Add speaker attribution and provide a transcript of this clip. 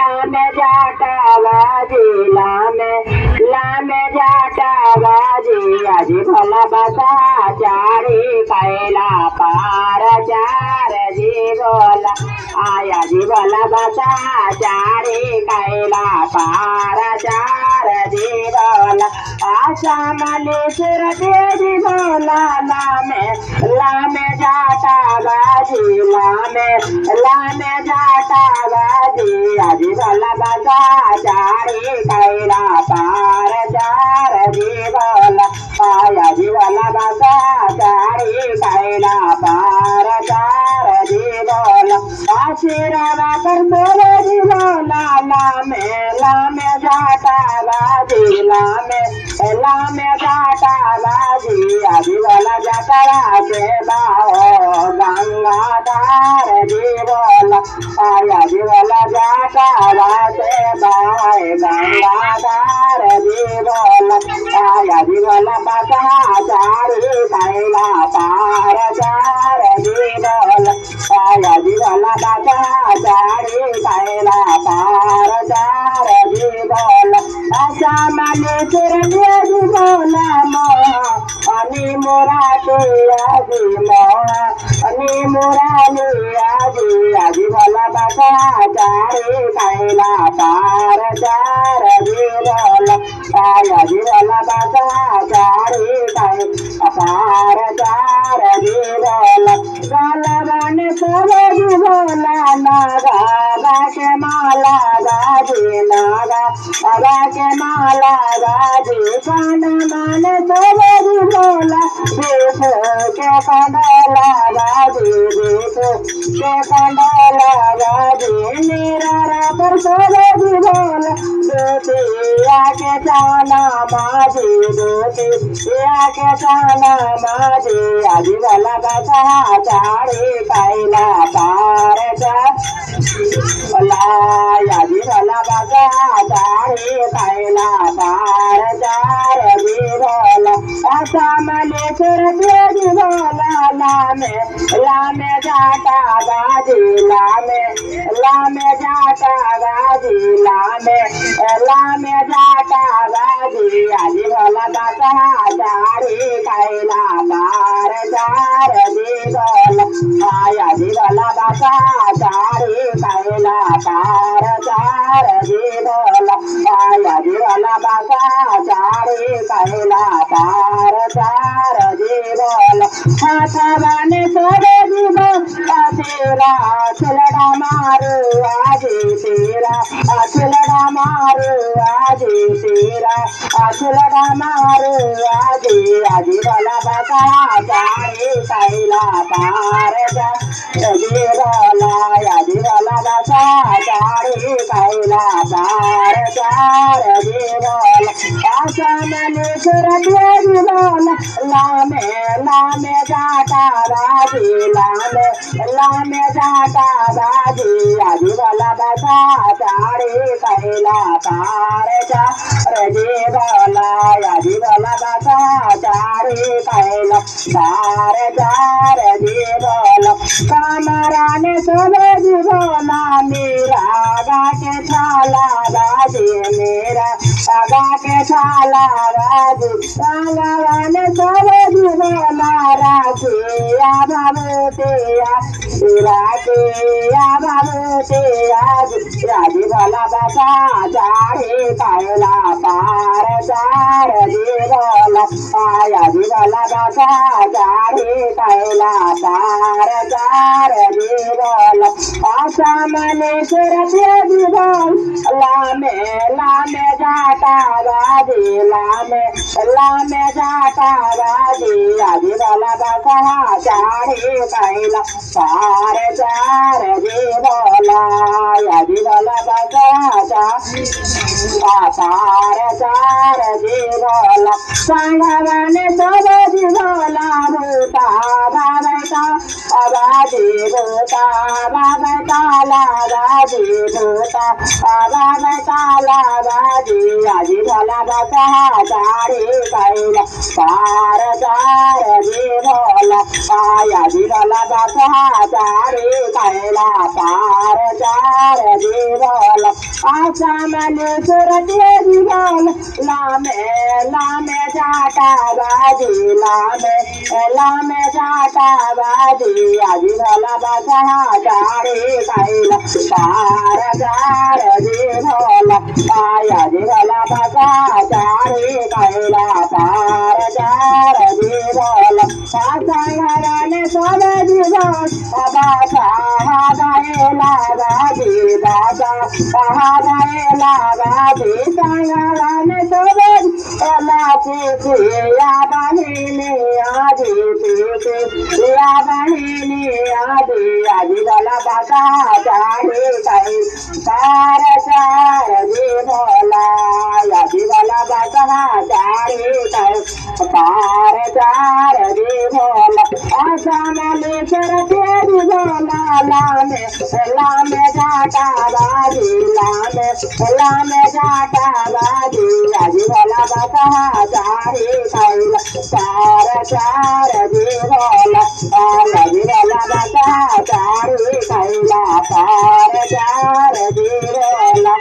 Speaker 1: लामे जाटा बाजी लामे जाटा बाजी आजी भला बसा चारी कैला पार चार जी बोला आया जी भला बसा चारी कैला पार चार जी बोला आशा मलेश्वर देवी बोला लामे जाटा बाजी लामे जाटा बाजी आजी भला बसा चारी कैला पार चार जी बोला आया जी भला बसा चारी कैला पार चार जी बोला आशीर्वाद कर बोले जी बोला लामे जाटा बाजी लामे जाटा बाजी आजी भला जकरा से बाओ गंगाधार जी बोला आया जी भला जकरा से बाए गंगाधार जी बोला आया जी भला बसा चारी कैला पार चार जी बोला आया जी भला बसा चारी कैला पार चार जी बोला आशा मलेश्वर देवी बोला अनि मुरारी आजी अनि मुरारी आजी भला बसा चारी कैला पार चार जी बोला आया जी भला बसा चारी कैला पार चार जी बोला गलबन करे जी बोला नागा के माला गाजी नागा के माला गाजी कान मान करे जी बोला देख के कंडला गाजी देख के कंडला गाजी निरारा पर करे जी बोला दोतिया के चाना माजी दोतिया के चाना माजी आजी भला बसा चारी कैला पार आजी भला बसा चारी कैला पार चार जी बोला आशा मलेश्वर देवी बोला लामे जाटा बाजी लामे जाटा बाजी लामे जाटा बाजी आजी भला बसा चारी कैला पार चार जी बोला आया जी भला बसा चारी कैला पार चार जी बोला आया जी भला बसा चारी कैला पार चार जी बोला हाथ बाने तोरे जी बोला तेरा छलड़ा मारू आजी तेरा छलड़ा मारू आजी तेरा छलड़ा मारू आजी आजी भला बसा चारी कैला पार जी बोला आजी भला बसा चारी कैला पार चार जी बोला आशा मलेश्वर देवी बोला लामे जाटा बाजी लामे जाटा बाजी आजी भला बसा चारी कैला पार चार जी बोला आजी भला बसा चारी कैला पार चार जी बोला कमरा ने सोने जी बोला मेरा गा के छाला बाजी मेरा गा के छाला बाजी कमरा ने सोने जी बोला राखिया बाबूतिया बाबूतिया आजी भला बसा चारी कैला पार चार जी बोला आया जी भला बसा चारी कैला पार चार जी बोला आशा मलेश्वर देवी बोला लामे जाटा बाजी लामे जाटा बाजी आजी भला बसा चारी कैला पार चार जी बोला आजी भला बसा पार चार जीवला सांगवाने सब जीवला भूता बाबा आबादी भूता बाबा लाबादी भूता बाबा लाबादी आजी भला बसा चारी कैला पार चार जीवला आजी भला बसा चारी कैला पार चार जीवला आशा मले सुरते जीवला लामे जाता बाजी लामे जाता बाजी आजी भला बसा चारी कैला पार चार जीवला आजी भला बसा चारी कैला पार चार जीवला आशा घराने सब जीवन बाबा गायला बाजी बाबा गायला बाजी घराने सब लाची या बहिनी आजी पीती या बहिनी आजी भला बसा चारी कैला पार चार जीवला आजी भला बसा चारी कैला पार चार जीवला आशा मले सरते जीवला लामे जाता बाजी लामे जाता बाजी आजी भला बसा चारी कैला पार चार जीवला आजी भला बसा चारी कैला पार चार जीवला